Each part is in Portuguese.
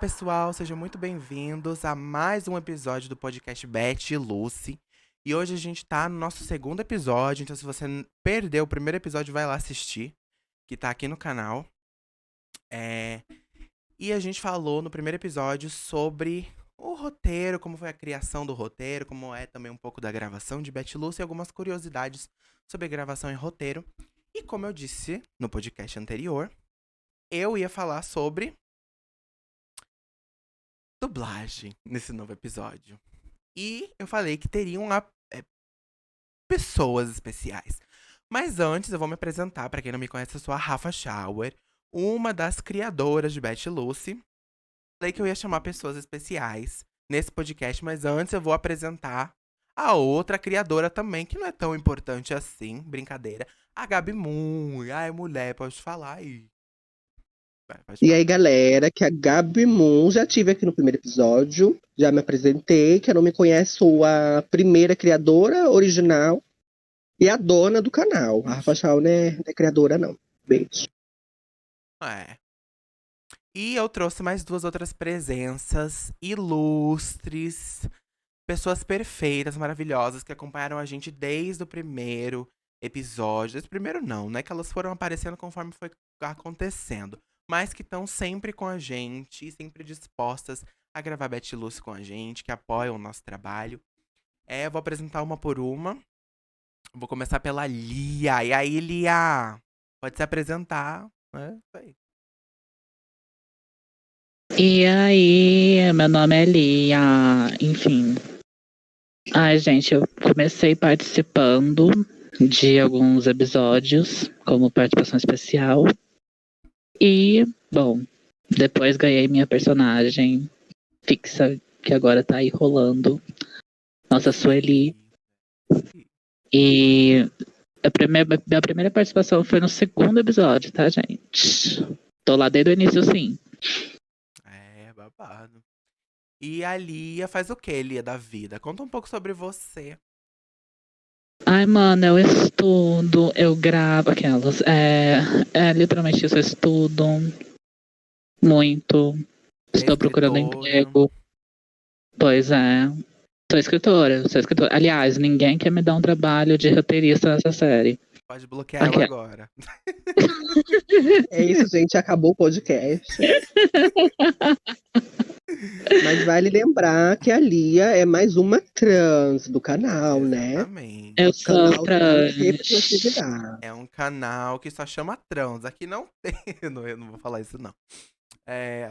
pessoal, sejam muito bem-vindos a mais um episódio do podcast Beth e Lucy. E hoje a gente tá no nosso segundo episódio, então se você perdeu o primeiro episódio, vai lá assistir, que tá aqui no canal. É, E a gente falou no primeiro episódio sobre o roteiro, como foi a criação do roteiro, como é também um pouco da gravação de Beth e Lucy e algumas curiosidades sobre a gravação e roteiro. E como eu disse no podcast anterior, eu ia falar sobre dublagem nesse novo episódio. E eu falei que teriam pessoas especiais. Mas antes eu vou me apresentar, pra quem não me conhece, eu sou a Rafa Schauer, uma das criadoras de Beth e Lucy. Falei que eu ia chamar pessoas especiais nesse podcast, mas antes eu vou apresentar a outra criadora também, que não é tão importante assim, brincadeira. A Gabi Moon. Ai, mulher, pode falar aí. Pode E falar. aí, galera, que a Gabi Moon já tive aqui no primeiro episódio, já me apresentei, que eu não me conhece, sou a primeira criadora original e a dona do canal. A Rafa Shaw não é criadora, não. Beijo. É. E eu trouxe mais duas outras presenças ilustres, pessoas perfeitas, maravilhosas, que acompanharam a gente desde o primeiro episódio. Desde o primeiro não, né? Que elas foram aparecendo conforme foi acontecendo. Mas que estão sempre com a gente, sempre dispostas a gravar Beth e Lucy com a gente, que apoiam o nosso trabalho. Eu vou apresentar uma por uma. Vou começar pela Lia. E aí, Lia? Pode se apresentar. Isso aí. E aí, meu nome é Lia. Enfim. Ai, gente, eu comecei participando de alguns episódios como participação especial. E, bom, depois ganhei minha personagem fixa, que agora tá aí rolando. Nossa, Sueli. E minha primeira participação foi no segundo episódio, tá, gente? Tô lá desde o início, sim. Babado. E a Lia faz o que, Lia, da vida? Conta um pouco sobre você. Ai, mano, eu estudo, eu gravo aquelas. Literalmente isso, eu estudo muito. É Estou procurando escritora. emprego. Pois é. Sou escritora. Aliás, ninguém quer me dar um trabalho de roteirista nessa série. Pode bloquear ela Aqui. agora. É isso, gente, acabou o podcast. Mas vale lembrar que a Lia é mais uma trans do canal, né? Exatamente. Eu O canal sou tem trans. representatividade. É um canal que só chama trans. Aqui não tem. Eu não vou falar isso, não.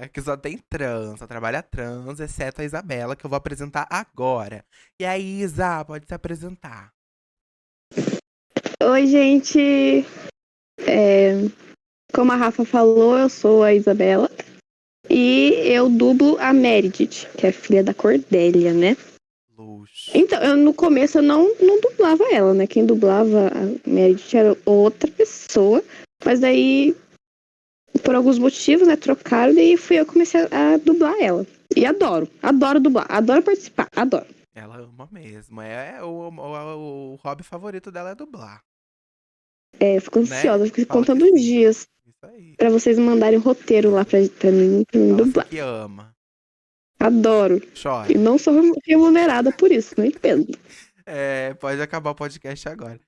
Aqui só tem trans, só trabalha trans, exceto a Isabela, que eu vou apresentar agora. E aí, Isa, pode se apresentar. Oi, gente. Como a Rafa falou, eu sou a Isabela. E eu dublo a Meredith, que é filha da Cordélia, né? Luxo. Então, no começo eu não dublava ela, né? Quem dublava a Meredith era outra pessoa. Mas daí, por alguns motivos, né, trocaram. E fui eu que comecei a dublar ela. E adoro dublar, adoro participar, adoro. Ela ama mesmo. O hobby favorito dela é dublar. Eu fico ansiosa, Né? fico Fala contando que os sim. dias Isso aí. pra vocês mandarem um roteiro lá pra mim Fala dublar. que ama. Adoro. Chora. E não sou remunerada por isso, não entendo. Pode acabar o podcast agora.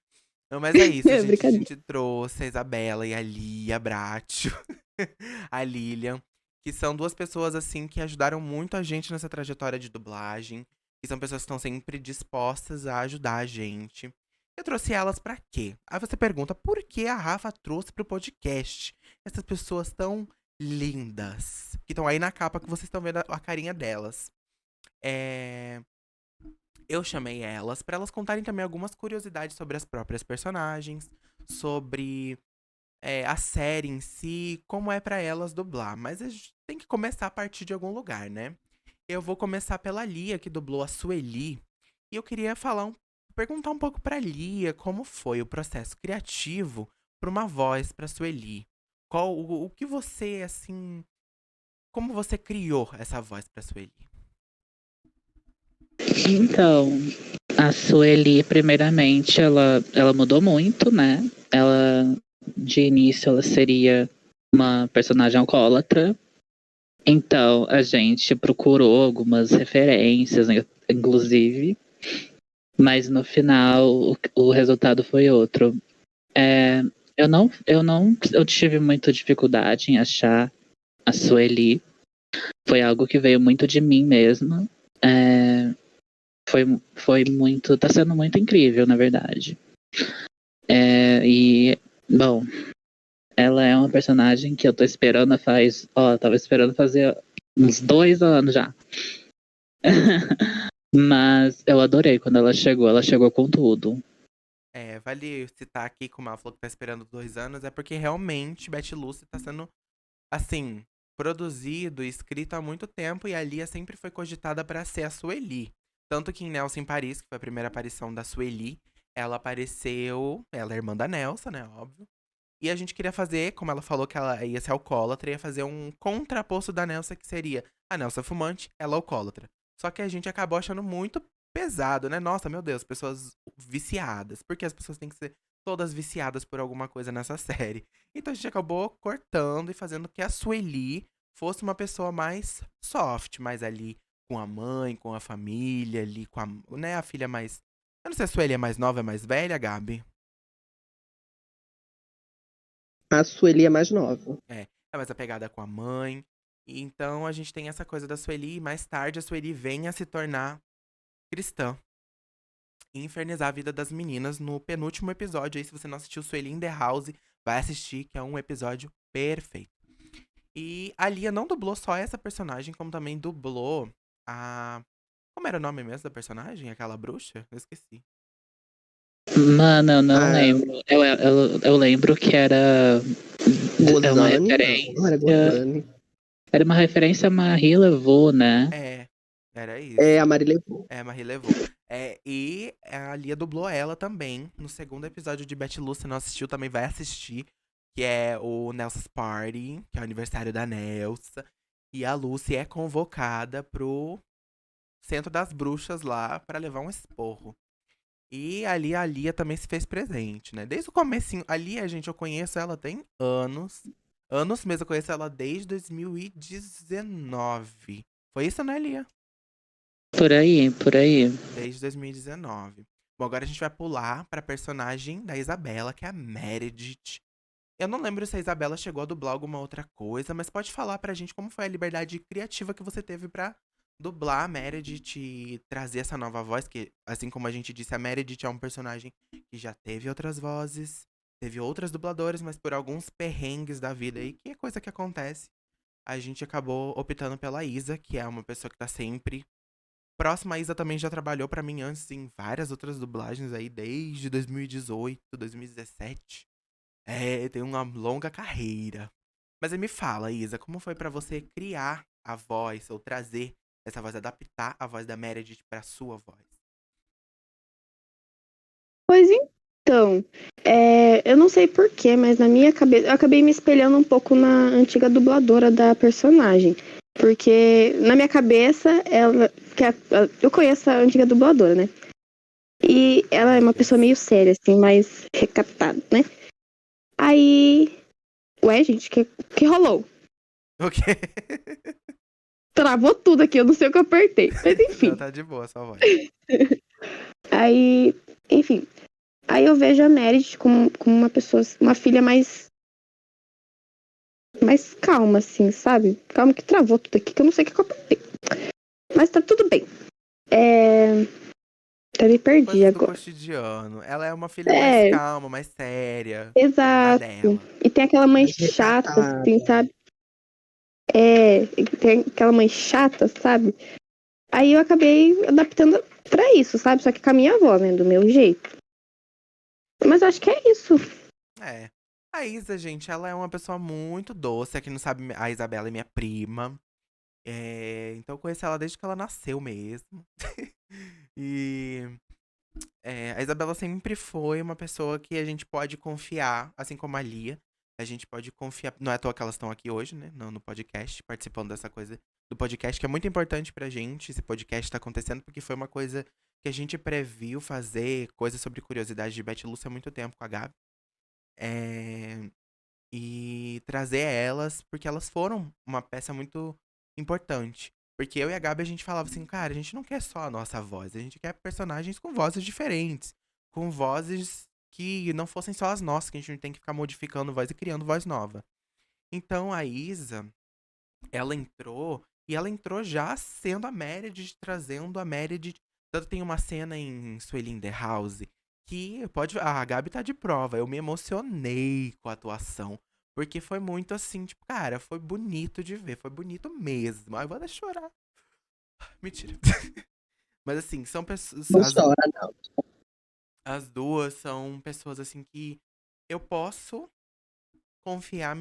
Não, mas é isso, É, gente. A brincadeira. gente trouxe a Isabela e a Lia Bratio, a Lilian, que são duas pessoas, assim, que ajudaram muito a gente nessa trajetória de dublagem. Que são pessoas que estão sempre dispostas a ajudar a gente. Eu trouxe elas pra quê? Aí você pergunta, por que a Rafa trouxe pro podcast essas pessoas tão lindas? Que estão aí na capa que vocês estão vendo a carinha delas. Eu chamei elas pra elas contarem também algumas curiosidades sobre as próprias personagens, sobre a série em si, como é pra elas dublar. Mas a gente tem que começar a partir de algum lugar, né? Eu vou começar pela Lia, que dublou a Sueli. E eu queria perguntar um pouco pra Lia como foi o processo criativo pra uma voz pra Sueli. O que você, assim, como você criou essa voz pra Sueli? Então, a Sueli, primeiramente, ela mudou muito, né? De início, ela seria uma personagem alcoólatra. Então, a gente procurou algumas referências, inclusive, mas no final o resultado foi outro. É, eu tive muita dificuldade em achar a Sueli. Foi algo que veio muito de mim mesma. É, foi muito, tá sendo muito incrível, na verdade. E, bom, ela é uma personagem que eu tô esperando tava esperando fazer uns 2 anos já. Mas eu adorei quando ela chegou com tudo. Vale citar aqui, como ela falou que tá esperando 2 anos, é porque realmente Betty Lucy tá sendo, assim, produzido e escrito há muito tempo e a Lia sempre foi cogitada pra ser a Sueli. Tanto que em Nelson em Paris, que foi a primeira aparição da Sueli, ela apareceu. Ela é irmã da Nelsa, né? Óbvio. E a gente queria fazer, como ela falou que ela ia ser alcoólatra, ia fazer um contraposto da Nelsa, que seria a Nelsa fumante, ela alcoólatra. Só que a gente acabou achando muito pesado, né? Nossa, meu Deus, pessoas viciadas. Porque as pessoas têm que ser todas viciadas por alguma coisa nessa série. Então a gente acabou cortando e fazendo que a Sueli fosse uma pessoa mais soft, mais ali com a mãe, com a família, ali com a, né, a filha mais. Eu não sei se a Sueli é mais nova, é mais velha, Gabi. A Sueli é mais nova. É mais apegada com a mãe. E então a gente tem essa coisa da Sueli e mais tarde a Sueli vem a se tornar cristã. E infernizar a vida das meninas no penúltimo episódio. Aí, se você não assistiu Sueli in the House, vai assistir, que é um episódio perfeito. E a Lia não dublou só essa personagem, como também dublou a. Como era o nome mesmo da personagem? Aquela bruxa? Eu esqueci. Mano, eu não Ah, lembro. Eu lembro que era uma Gozani? Não era referência. Gozani. Era uma referência a Marie Laveau, né? Era É, isso. a Mari levou. Marie levou. E a Lia dublou ela também no segundo episódio de Betty Lou. Se não assistiu, também vai assistir. Que é o Nelson's Party, que é o aniversário da Nelsa. E a Lucy é convocada pro Centro das Bruxas lá pra levar um esporro. E ali a Lia também se fez presente, né? Desde o comecinho. A Lia, gente, eu conheço ela tem anos. Anos mesmo, eu conheço ela desde 2019. Foi isso, né, Lia? Por aí, por aí. Desde 2019. Bom, agora a gente vai pular pra personagem da Isabela, que é a Meredith. Eu não lembro se a Isabela chegou a dublar alguma outra coisa, mas pode falar pra gente como foi a liberdade criativa que você teve pra dublar a Meredith e trazer essa nova voz, que, assim como a gente disse, a Meredith é um personagem que já teve outras vozes, teve outras dubladoras, mas por alguns perrengues da vida aí, que é coisa que acontece, a gente acabou optando pela Isa, que é uma pessoa que tá sempre próxima. A Isa também já trabalhou pra mim antes em várias outras dublagens aí, desde 2018, 2017. Tem uma longa carreira. Mas aí me fala, Isa, como foi pra você criar a voz, ou trazer essa voz, adaptar a voz da Meredith pra sua voz? Pois então, eu não sei porquê, mas na minha cabeça, eu acabei me espelhando um pouco na antiga dubladora da personagem. Porque na minha cabeça, eu conheço a antiga dubladora, né? E ela é uma pessoa meio séria, assim, mais recatada, né? Aí. Ué, gente, que rolou? O quê? Travou tudo aqui, eu não sei o que eu apertei. Mas Não, enfim. tá de boa a sua voz. Aí. Enfim. Aí eu vejo a Meredith como uma pessoa, uma filha mais calma, assim, sabe? Calma que travou tudo aqui, que eu não sei o que eu apertei. Mas tá tudo bem. Eu me perdi Coisas do agora. cotidiano. Ela é uma filha mais calma, mais séria. Na Exato. dela. E tem aquela mãe Mais chata, recatada. assim, sabe? Tem aquela mãe chata, sabe? Aí eu acabei adaptando pra isso, sabe? Só que com a minha avó, né? Do meu jeito. Mas acho que é isso. É. A Isa, gente, ela é uma pessoa muito doce. Aqui não sabe, a Isabela é minha prima. Então eu conheci ela desde que ela nasceu mesmo. E a Isabela sempre foi uma pessoa que a gente pode confiar, assim como a Lia. A gente pode confiar. Não é à toa que elas estão aqui hoje, né? No podcast, participando dessa coisa do podcast, que é muito importante pra gente. Esse podcast tá acontecendo porque foi uma coisa que a gente previu fazer, coisas sobre curiosidade de Betty Lúcia há muito tempo com a Gabi. É, e trazer elas, porque elas foram uma peça muito importante. Porque eu e a Gabi, a gente falava assim, cara, a gente não quer só a nossa voz, a gente quer personagens com vozes diferentes. Com vozes que não fossem só as nossas, que a gente não tem que ficar modificando voz e criando voz nova. Então a Isa, ela entrou, e ela entrou já sendo a Meredith, trazendo a Meredith. Tanto tem uma cena em Sueli in the House que pode. A Gabi tá de prova. Eu me emocionei com a atuação. Porque foi muito assim, tipo, cara, foi bonito de ver, foi bonito mesmo. Ai, eu vou até chorar. Mentira. Mas assim, são pessoas. Não chora, não. As duas são pessoas assim que eu posso confiar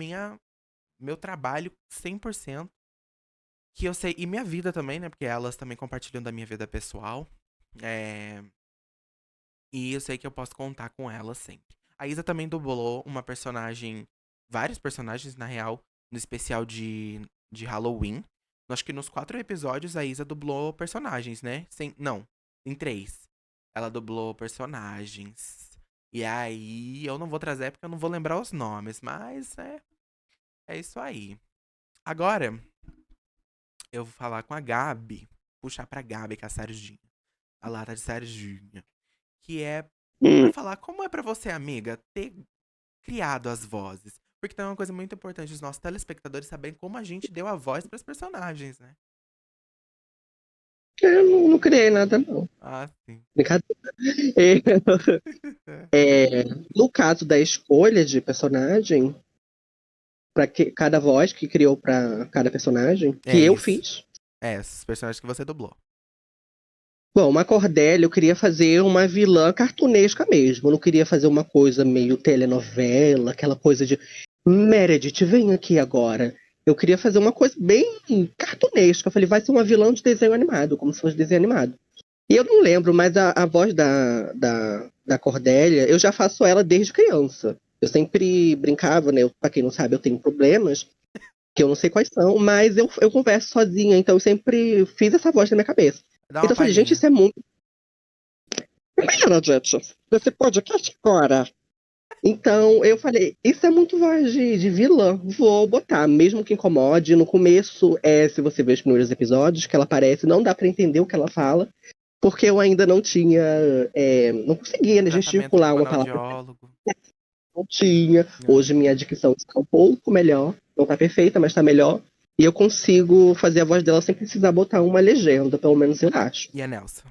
meu trabalho 100%. Que eu sei. E minha vida também, né? Porque elas também compartilham da minha vida pessoal. É, e eu sei que eu posso contar com elas sempre. A Isa também dublou uma personagem. Vários personagens, na real, no especial de Halloween. Acho que nos 4 episódios a Isa dublou personagens, né? Não, em 3. Ela dublou personagens. E aí, eu não vou trazer porque eu não vou lembrar os nomes, mas é isso aí. Agora, eu vou falar com a Gabi. Puxar pra Gabi, que é a Serginha. A lata de Serginha. Que é pra falar como é pra você, amiga, ter criado as vozes. Porque tem uma coisa muito importante, os nossos telespectadores saberem como a gente deu a voz pras personagens, né? Eu não criei nada, não. Ah, sim. Brincadeira. No caso da escolha de personagem, para cada voz que criou para cada personagem, É que eu isso. fiz. Esses personagens que você dublou. Bom, uma Cordélia, eu queria fazer uma vilã cartunesca mesmo. Eu não queria fazer uma coisa meio telenovela, aquela coisa de Meredith, vem aqui agora. Eu queria fazer uma coisa bem cartunesca. Eu falei, vai ser uma vilã de desenho animado, como se fosse desenho animado. E eu não lembro, mas a voz da Cordélia, eu já faço ela desde criança. Eu sempre brincava, né? Pra quem não sabe, eu tenho problemas, que eu não sei quais são, mas eu converso sozinha, então eu sempre fiz essa voz na minha cabeça. Dá Então uma eu falei, gente, palhinha. isso é muito. Para, gente, desse podcast agora. Então eu falei, isso é muito voz de vilã, vou botar, mesmo que incomode. No começo, se você ver os primeiros episódios que ela aparece, não dá pra entender o que ela fala, porque eu ainda não tinha, não conseguia, né, Tratamento com gesticular uma palavra, fonoaudiólogo. não tinha. Ah. Hoje minha dicção está um pouco melhor, não tá perfeita, mas tá melhor. E eu consigo fazer a voz dela sem precisar botar uma legenda, pelo menos eu acho. E a Nelson?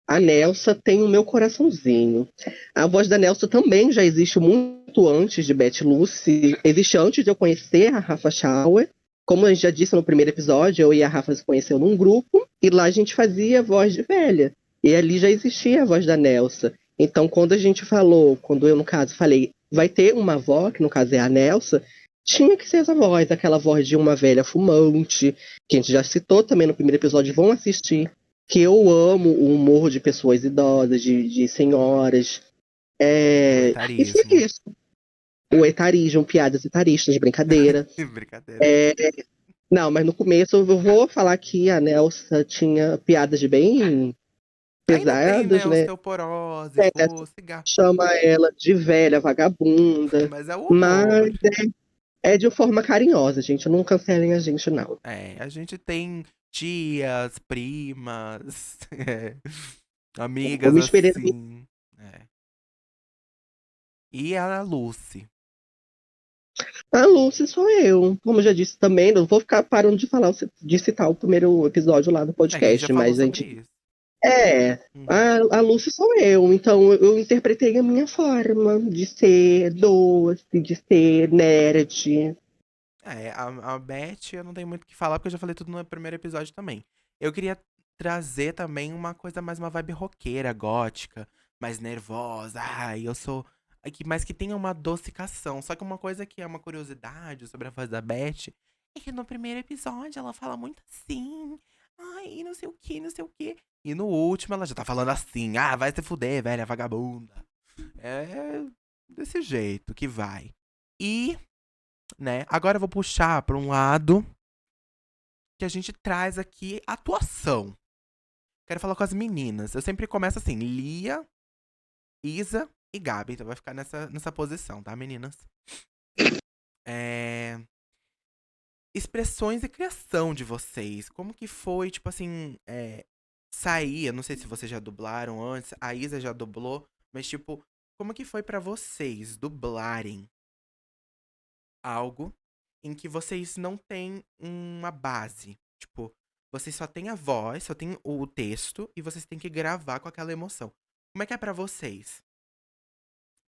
A Nelsa tem o meu coraçãozinho. A voz da Nelsa também já existe muito antes de Betty Lucy. Existe antes de eu conhecer a Rafa Schauer. Como a gente já disse no primeiro episódio, eu e a Rafa se conheceu num grupo. E lá a gente fazia voz de velha. E ali já existia a voz da Nelsa. Então, quando a gente falou, quando eu, no caso, falei, vai ter uma avó, que no caso é a Nelsa, tinha que ser essa voz, aquela voz de uma velha fumante, que a gente já citou também no primeiro episódio, vão assistir que eu amo o humor de pessoas idosas, de senhoras. O E foi etarismo. isso. O etarismo, piadas etaristas, brincadeira. Brincadeira. Não, mas no começo eu vou falar que a Nelsa tinha piadas bem Ainda tem, pesadas, né? né? Osteoporose, cigarro. Chama ela de velha vagabunda, Mas é o mas humor. é de forma carinhosa, gente. Não cancelem a gente, não. A gente tem tias, primas, amigas Uma experiência. assim. É. E a Lucy. A Lucy sou eu. Como eu já disse também, não vou ficar parando de falar, de citar o primeiro episódio lá do Que a gente já podcast, falou mas a sobre gente. isso. Uhum. A Lucy sou eu. Então eu interpretei a minha forma de ser doce, de ser nerd. A Beth, eu não tenho muito o que falar, porque eu já falei tudo no primeiro episódio também. Eu queria trazer também uma coisa mais uma vibe roqueira, gótica, mais nervosa. Ai, eu sou. Mas que tenha uma adocicação. Só que uma coisa que é uma curiosidade sobre a voz da Beth é que no primeiro episódio ela fala muito assim. Ai, não sei o que, não sei o que. E no último ela já tá falando assim. Ah, vai se fuder, velha vagabunda. É desse jeito que vai. E né? Agora eu vou puxar para um lado que a gente traz aqui atuação. Quero falar com as meninas. Eu sempre começo assim, Lia, Isa e Gabi. Então vai ficar nessa posição, tá, meninas? expressões e criação de vocês. Como que foi, tipo assim, sair, eu não sei se vocês já dublaram antes, a Isa já dublou, mas tipo, como que foi pra vocês dublarem algo em que vocês não têm uma base? Tipo, vocês só têm a voz, só têm o texto e vocês têm que gravar com aquela emoção. Como é que é pra vocês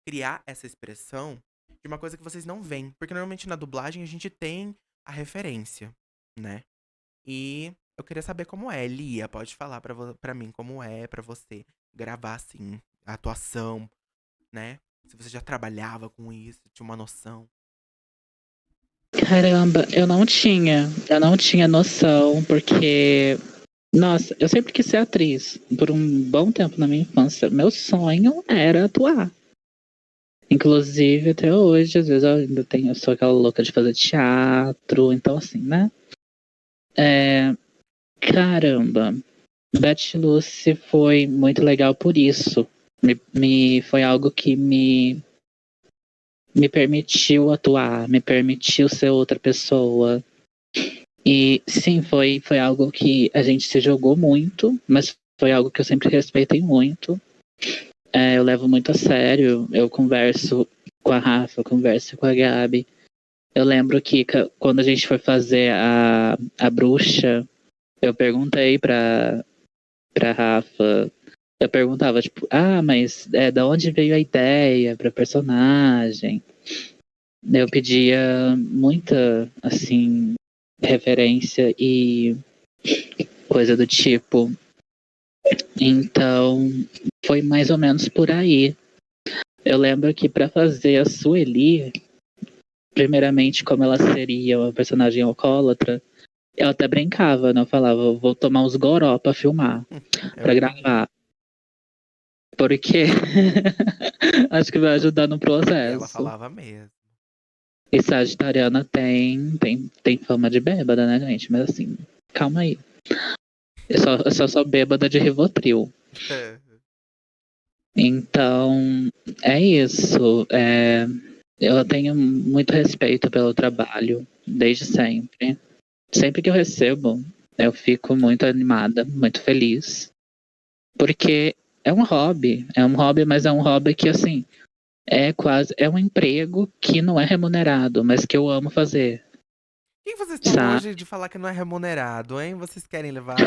criar essa expressão de uma coisa que vocês não veem? Porque normalmente na dublagem a gente tem a referência, né? E eu queria saber como é. Lia, pode falar pra mim como é pra você gravar assim, a atuação, né? Se você já trabalhava com isso, tinha uma noção. Caramba, eu não tinha noção, porque, nossa, eu sempre quis ser atriz. Por um bom tempo na minha infância, meu sonho era atuar. Inclusive, até hoje, às vezes eu ainda tenho, eu sou aquela louca de fazer teatro, então assim, né? É, caramba, Betty Lucy foi muito legal por isso. Foi algo que me permitiu atuar, me permitiu ser outra pessoa. E sim, foi algo que a gente se jogou muito, mas foi algo que eu sempre respeitei muito. Eu levo muito a sério, eu converso com a Rafa, eu converso com a Gabi. Eu lembro que quando a gente foi fazer a bruxa, eu perguntei pra Rafa, eu perguntava, tipo, mas da onde veio a ideia pra personagem? Eu pedia muita, assim, referência e coisa do tipo. Então, foi mais ou menos por aí. Eu lembro que pra fazer a Sueli, primeiramente, como ela seria uma personagem alcoólatra, eu até brincava, né? Eu falava, vou tomar uns goró pra filmar, Eu pra entendi. gravar. Porque acho que vai ajudar no Ela processo. falava mesmo. E sagitariana tem fama de bêbada, né, gente? Mas assim, calma aí. Eu só sou bêbada de Rivotril. Então, é isso. Eu tenho muito respeito pelo trabalho, desde sempre. Sempre que eu recebo, eu fico muito animada, muito feliz. Porque é um hobby, mas é um hobby que, assim, é um emprego que não é remunerado, mas que eu amo fazer, Quem vocês estão sabe? hoje de falar que não é remunerado, hein? Vocês querem levar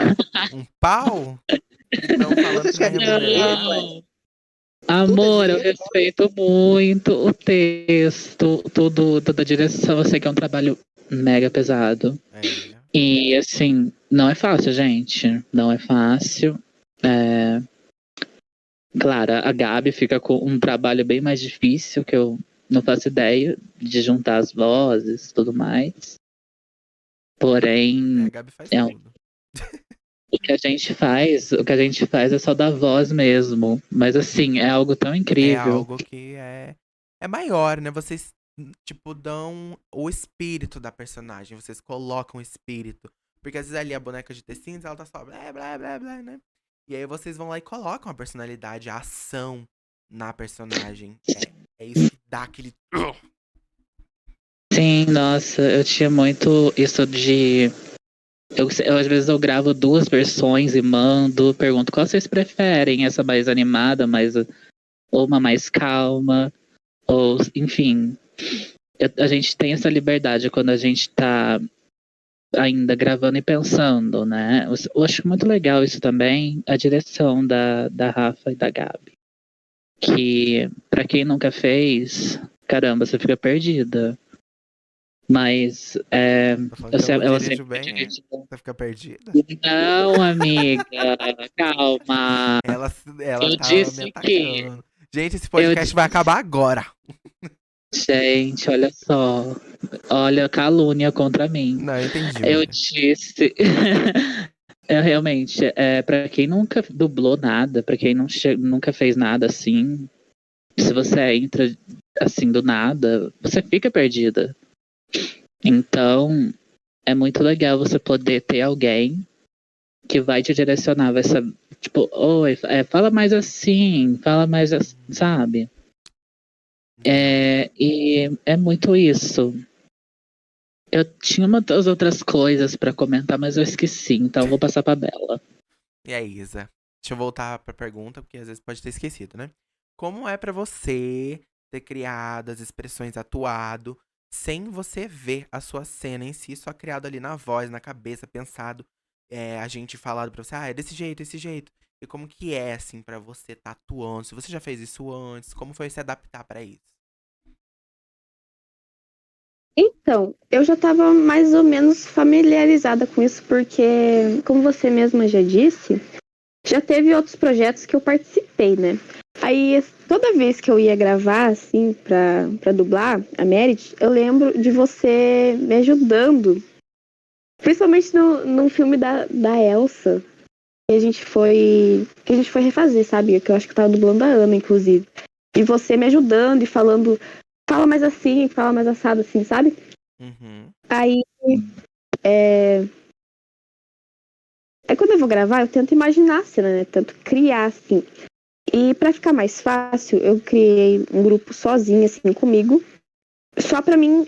um pau? Que estão falando que não é remunerado? Não. Tudo é Amor, eu dinheiro. respeito muito o texto, toda a direção. Eu sei que é um trabalho mega pesado. É. E, assim, não é fácil, gente. Não é fácil. É, claro, a Gabi fica com um trabalho bem mais difícil, que eu não faço ideia de juntar as vozes e tudo mais. A Porém, Gabi faz é, tudo. o que a gente faz é só dar voz mesmo. Mas assim, é algo tão É incrível. algo que é maior, né? Vocês, tipo, dão o espírito da personagem. Vocês colocam o espírito. Porque às vezes ali a boneca de The Sims, ela tá só blá, blá, blá, blá, né? E aí vocês vão lá e colocam a personalidade, a ação na personagem. É isso que dá aquele. Sim, nossa, eu tinha muito isso de. Às vezes eu gravo duas versões e mando, pergunto qual vocês preferem, essa mais animada, ou uma mais calma, ou enfim. A gente tem essa liberdade quando a gente tá ainda gravando e pensando, né? Eu acho muito legal isso também, a direção da Rafa e da Gabi. Que, pra quem nunca fez, caramba, você fica perdida. Mas Tô falando que eu não ela dirijo sempre foi bem, é? dirigida. Você fica perdida? Não, amiga, calma. Ela Eu tava me disse que. atacando. Gente, esse Eu podcast vai acabar agora. Gente, olha só. Olha, calúnia contra mim. Não, eu entendi, Eu amiga. disse. Realmente, para quem nunca dublou nada, pra quem nunca fez nada assim, se você entra assim do nada, você fica perdida. Então, é muito legal você poder ter alguém que vai te direcionar, vai saber, tipo, oi, fala mais assim, fala mais assim, sabe? Não. E é muito isso. Eu tinha umas outras coisas pra comentar, mas eu esqueci, então eu vou passar pra Bela. E aí, Isa? Deixa eu voltar pra pergunta, porque às vezes pode ter esquecido, né? Como é pra você ter criado as expressões, atuado, sem você ver a sua cena em si, só criado ali na voz, na cabeça, pensado, a gente falado pra você, é desse jeito, desse jeito. E como que é, assim, pra você tá atuando? Se você já fez isso antes, como foi se adaptar pra isso? Então, eu já estava mais ou menos familiarizada com isso, porque, como você mesma já disse, já teve outros projetos que eu participei, né? Aí, toda vez que eu ia gravar, assim, pra dublar a Merit, eu lembro de você me ajudando. Principalmente no filme da Elsa, que a gente foi refazer, sabe? Que eu acho que eu tava dublando a Ana, inclusive. E você me ajudando e falando, fala mais assim, fala mais assado, assim, sabe? Uhum. Aí, quando eu vou gravar, eu tento imaginar a cena, né? Tento criar, assim. E pra ficar mais fácil, eu criei um grupo sozinha, assim, comigo. Só pra mim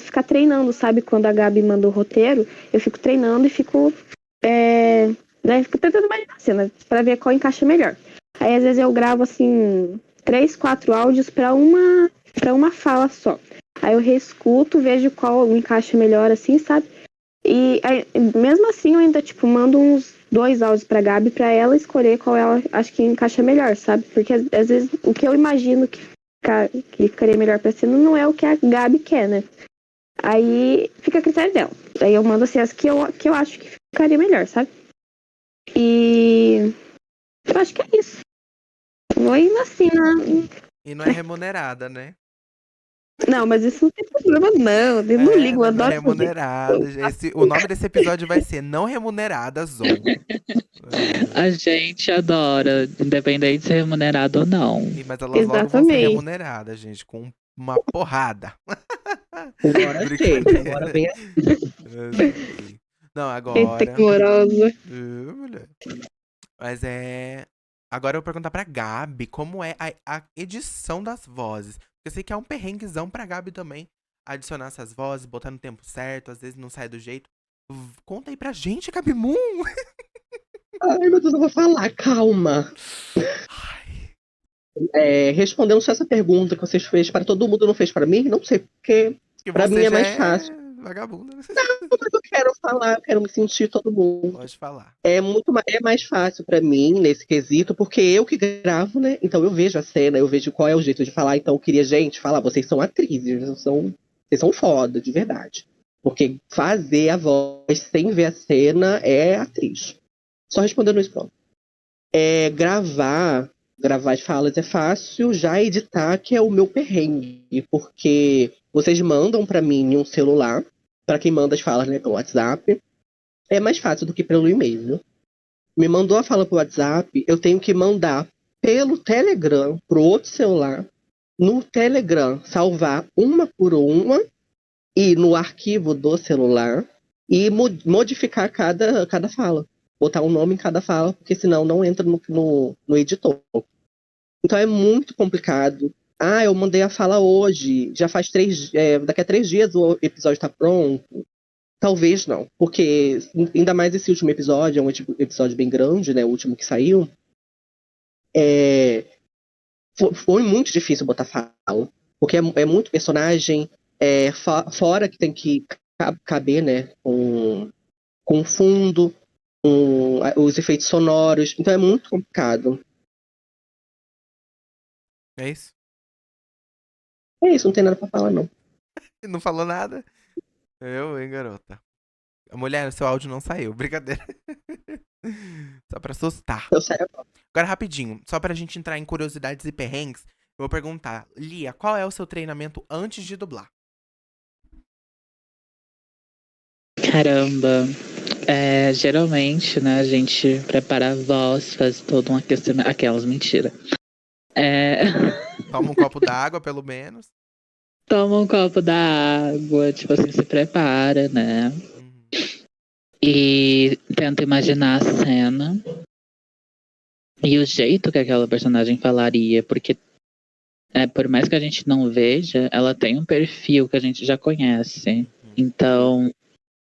ficar treinando, sabe? Quando a Gabi manda o roteiro, eu fico treinando e fico, fico tentando imaginar a cena, pra ver qual encaixa melhor. Aí, às vezes, eu gravo, assim, 3, 4 áudios pra uma fala só. Aí eu reescuto, vejo qual encaixa melhor, assim, sabe? E aí, mesmo assim, eu ainda, tipo, mando uns 2 áudios pra Gabi pra ela escolher qual ela acha que encaixa melhor, sabe? Porque às vezes o que eu imagino que ficaria melhor pra cena não é o que a Gabi quer, né? Aí fica a critério dela. Aí eu mando assim as que eu acho que ficaria melhor, sabe? E eu acho que é isso. Vou indo assim, né? E não é remunerada, né? Não, mas isso não tem problema, não. Eu não ligo, eu Né? Não é adoro fazer. remunerada. O nome desse episódio vai ser Não Remunerada Zon. A gente adora, independente de ser remunerado ou não. Mas elas logo vão ser Exatamente. remuneradas, gente, com uma porrada. Agora sim, agora Brincadeira. vem Eu sei. Não, Eita, agora. que morosa. Mulher. Mas Agora eu vou perguntar pra Gabi como é a edição das vozes. Porque eu sei que é um perrenguezão pra Gabi também. Adicionar essas vozes, botar no tempo certo, às vezes não sai do jeito. Conta aí pra gente, Gabi Moon! Ai, meu Deus, eu vou falar, calma. Ai, Respondendo só essa pergunta que vocês fez para todo mundo, não fez para mim, não sei, porque que para mim você é já mais é fácil. vagabunda. Mas eu quero falar, eu quero me sentir todo mundo. Pode falar. É mais fácil para mim nesse quesito, porque eu que gravo, né? Então eu vejo a cena, eu vejo qual é o jeito de falar. Então eu queria, gente, falar, vocês são atrizes, vocês são foda, de verdade. Porque fazer a voz sem ver a cena é atriz. Só respondendo isso, pronto. Gravar as falas é fácil, já editar que é o meu perrengue, porque vocês mandam para mim em um celular, para quem manda as falas, né, pelo WhatsApp, é mais fácil do que pelo e-mail. Me mandou a fala pro WhatsApp, eu tenho que mandar pelo Telegram pro outro celular, no Telegram salvar uma por uma e no arquivo do celular e modificar cada fala. Botar um nome em cada fala, porque senão não entra no editor. Então é muito complicado. Ah, eu mandei a fala hoje, já faz daqui a 3 dias o episódio tá pronto. Talvez não, porque ainda mais esse último episódio, é um episódio bem grande, né? O último que saiu. Foi muito difícil botar fala, porque é muito personagem, fora que tem que caber, né? Com fundo, com os efeitos sonoros. Então é muito complicado. É isso? É isso, não tem nada pra falar, não. Não falou nada? Eu, hein, garota. A mulher, seu áudio não saiu. Brincadeira. Só pra assustar. Eu sério. Agora, rapidinho. Só pra gente entrar em curiosidades e perrengues, eu vou perguntar. Lia, qual é o seu treinamento antes de dublar? Caramba. Geralmente, né, a gente prepara a voz, faz todo um aquecimento. Aquelas, mentira. Toma um copo d'água, pelo menos. Toma um copo da água, tipo assim, se prepara, né? Uhum. E tenta imaginar a cena e o jeito que aquela personagem falaria, porque por mais que a gente não veja, ela tem um perfil que a gente já conhece. Então,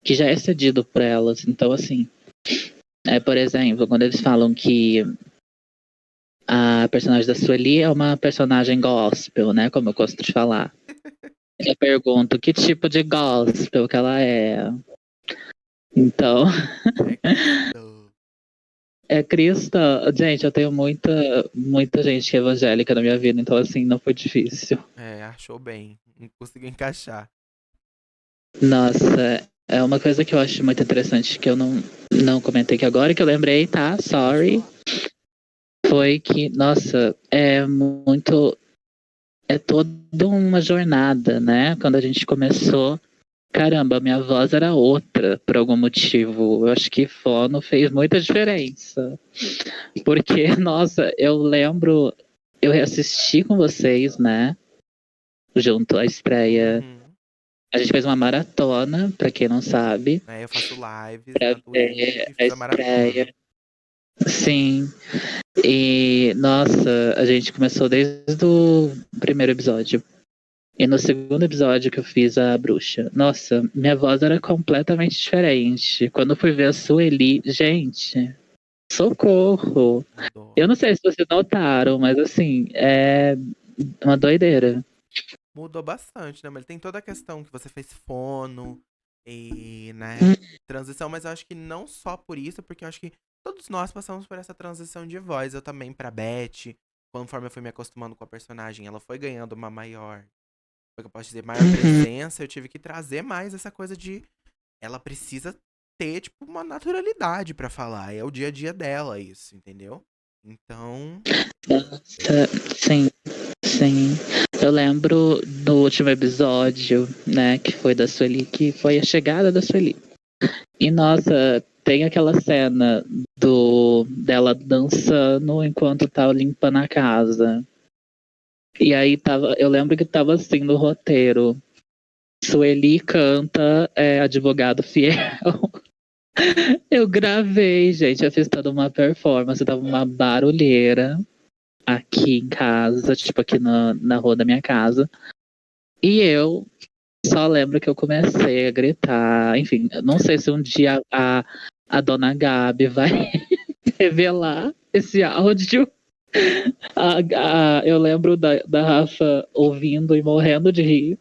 que já é cedido por elas. Então, assim, por exemplo, quando eles falam que a personagem da Sueli é uma personagem gospel, né? Como eu gosto de falar. Eu pergunto que tipo de gospel que ela é. Então, É Cristo. é cristã. Gente, eu tenho muita gente que é evangélica na minha vida, então assim, não foi difícil. É, achou bem. Conseguiu encaixar. Nossa, é uma coisa que eu acho muito interessante que eu não comentei que agora que eu lembrei, tá? Sorry. Foi que, nossa, é muito. É toda uma jornada, né? Quando a gente começou. Caramba, minha voz era outra por algum motivo. Eu acho que fono fez muita diferença. Porque, nossa, eu lembro. Eu reassisti com vocês, né? Junto à estreia. Uhum. A gente fez uma maratona, pra quem não sabe. É, eu faço lives Pra na Twitch ver e a fiz a maratona. estreia. Sim. E, nossa, a gente começou desde o primeiro episódio. E no segundo episódio que eu fiz a bruxa, nossa, minha voz era completamente diferente. Quando eu fui ver a Sueli, gente, socorro! Mudou. Eu não sei se vocês notaram, mas assim, é uma doideira. Mudou bastante, né? Mas tem toda a questão que você fez fono e, né, transição, mas eu acho que não só por isso, porque eu acho que todos nós passamos por essa transição de voz. Eu também pra Beth, conforme eu fui me acostumando com a personagem, ela foi ganhando uma maior, como é que eu posso dizer, maior presença, eu tive que trazer mais essa coisa de ela precisa ter, tipo, uma naturalidade pra falar. É o dia a dia dela isso, entendeu? Então, Nossa, sim, sim. Eu lembro do último episódio, né, que foi da Sueli, que foi a chegada da Sueli. E nossa, tem aquela cena dela dançando enquanto tá limpando a casa. E aí eu lembro que tava assim no roteiro. Sueli canta Advogado Fiel. Eu gravei, gente. Eu fiz toda uma performance, tava uma barulheira aqui em casa, tipo aqui na rua da minha casa. E eu só lembro que eu comecei a gritar. Enfim, não sei se um dia a dona Gabi vai revelar esse áudio. Eu lembro da Rafa ouvindo e morrendo de rir.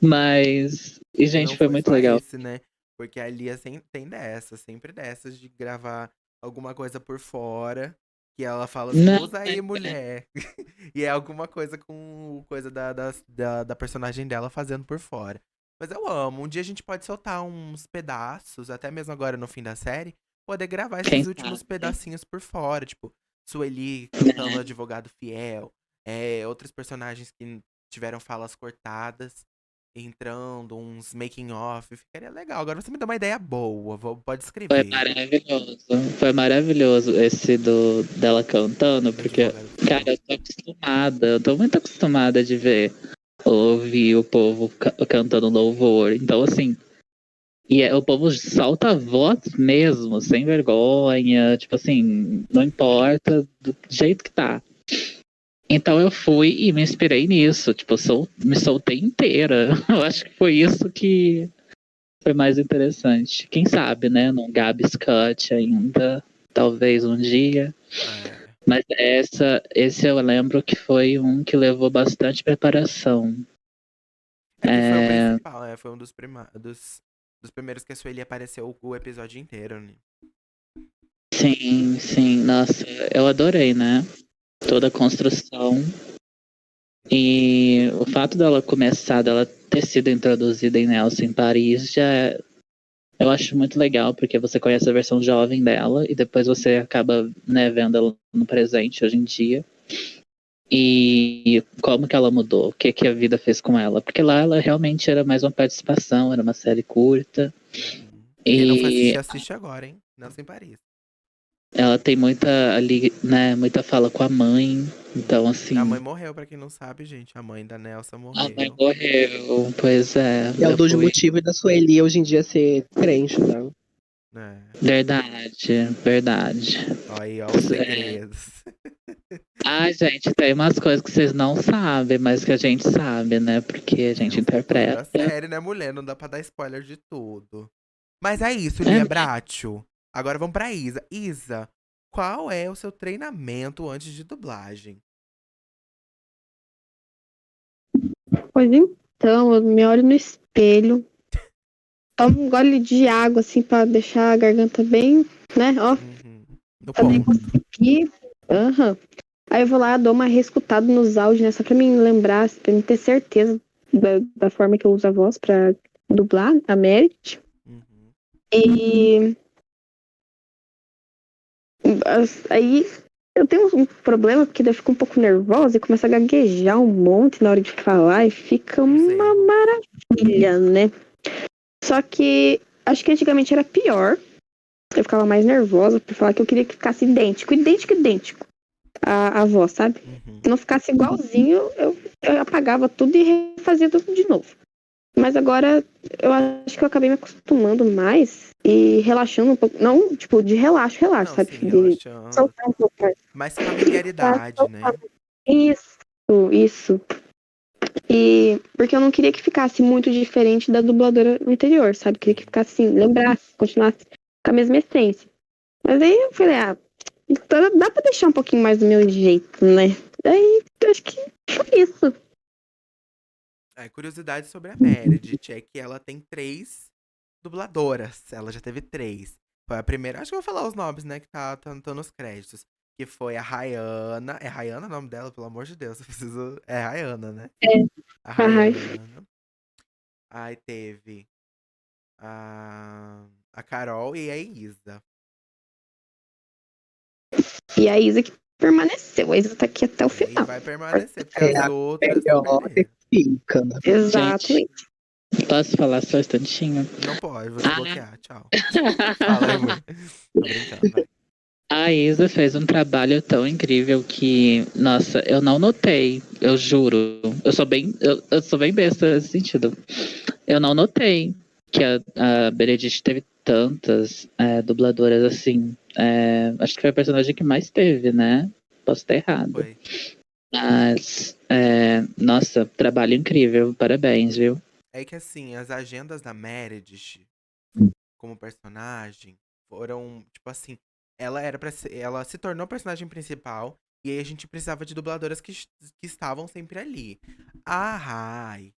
Mas. E, e não gente, foi foi muito só legal. esse, né? Porque a Lia tem dessas, sempre dessas, de gravar alguma coisa por fora. Que ela fala assim, Não, usa aí, mulher. E é alguma coisa com coisa da personagem dela fazendo por fora. Mas eu amo. Um dia a gente pode soltar uns pedaços, até mesmo agora no fim da série, poder gravar quem esses últimos sabe, pedacinhos por fora. Tipo, Sueli cantando né? Advogado Fiel. Outros personagens que tiveram falas cortadas entrando, uns making off, ficaria legal. Agora você me deu uma ideia boa, pode Foi escrever. maravilhoso. Foi maravilhoso esse dela cantando, porque, Advogado cara, fiel. eu tô acostumada, eu tô muito acostumada de ouvir o povo cantando louvor. Então, assim, o povo solta a voz mesmo, sem vergonha, tipo assim, não importa do jeito que tá. Então eu fui e me inspirei nisso, tipo, me soltei inteira. Eu acho que foi isso que foi mais interessante. Quem sabe, né? Num Gab's Cut ainda, talvez um dia. É. Mas esse eu lembro que foi um que levou bastante preparação. É porque foi o É, principal, né? Foi um dos primeiros que a Sueli apareceu o episódio inteiro, né? sim, sim, nossa, eu adorei, né? Toda a construção. E o fato dela ter sido introduzida em Nelson em Paris eu acho muito legal, porque você conhece a versão jovem dela e depois você acaba, né, vendo ela no presente hoje em dia. E como que ela mudou, o que que a vida fez com ela. Porque lá ela realmente era mais uma participação, era uma série curta. Uhum. E quem não foi E assistir, assiste agora, hein? Nelson em Paris. ela tem muita ali, né, muita fala com a mãe. Então, A assim, mãe morreu, pra quem não sabe, gente. A mãe da Nelsa a mãe morreu. morreu. Pois é, É o eu dos fui. motivos da Sueli hoje em dia ser crente, tá? É. Verdade, verdade. Ó aí, ó, os É, segredos. Ai, gente, tem umas coisas que vocês não sabem, mas que a gente sabe, né? Porque a gente É o futuro interpreta. da série, né, mulher? Não dá pra dar spoiler de tudo. Mas é isso, É, Lia Bracho. Agora vamos pra Isa. Isa, qual é o seu treinamento antes de dublagem? Pois então, eu me olho no espelho, tomo um gole de água, assim, pra deixar a garganta bem, né? Ó, Uhum. No pra nem ponto. conseguir. Aham. Aí eu vou lá, dou uma reescutada nos áudios, né? Só pra me lembrar, pra me ter certeza da forma que eu uso a voz pra dublar a Merit. Uhum. E aí eu tenho um problema porque daí eu fico um pouco nervosa e começo a gaguejar um monte na hora de falar e fica Os uma erros. maravilha, né? Só que acho que antigamente era pior. Eu ficava mais nervosa por falar que eu queria que ficasse idêntico a voz, sabe? Uhum. Se não ficasse igualzinho, eu apagava tudo e refazia tudo de novo. Mas agora eu acho que eu acabei me acostumando mais e relaxando um pouco. Não, tipo, de relaxo, Não, sabe? sim, De relaxando. soltar um pouco mais. Mais Pra familiaridade, soltar. né? Isso, isso. E porque eu não queria que ficasse muito diferente da dubladora anterior, sabe? Queria que Uhum. ficasse assim, lembrasse, continuasse com a mesma essência. Mas aí eu falei, então dá pra deixar um pouquinho mais do meu jeito, né? Daí eu acho que foi isso. É, curiosidade sobre a Meredith é que ela tem 3 dubladoras. Ela já teve 3. Foi a primeira. Acho que eu vou falar os nomes, né? Que tá nos créditos. Que foi a Rayana. É Rayana o nome dela? Pelo amor de Deus. Eu preciso. É Rayana, né? É, A ai. Rayana. Aí teve a Carol e a Isa. E a Isa que permaneceu. A Isa tá aqui até o É, e final. vai permanecer, porque É as a outras melhor que perderam. fica. gente, Exatamente. posso falar só um instantinho? Não pode, vou te Ah. bloquear. Tchau. Fala aí, mulher. Tô brincando, vai. A Isa fez um trabalho tão incrível que, nossa, eu não notei, eu juro. Eu sou bem besta nesse sentido. Eu não notei que a Benedict teve tantas dubladoras assim. Acho que foi a personagem que mais teve, né? Posso estar errado. Foi. Mas, nossa, trabalho incrível, parabéns, viu? É que assim, as agendas da Meredith como personagem foram, tipo assim, ela era para ela se tornou personagem principal e aí a gente precisava de dubladoras que estavam sempre ali. A Rai,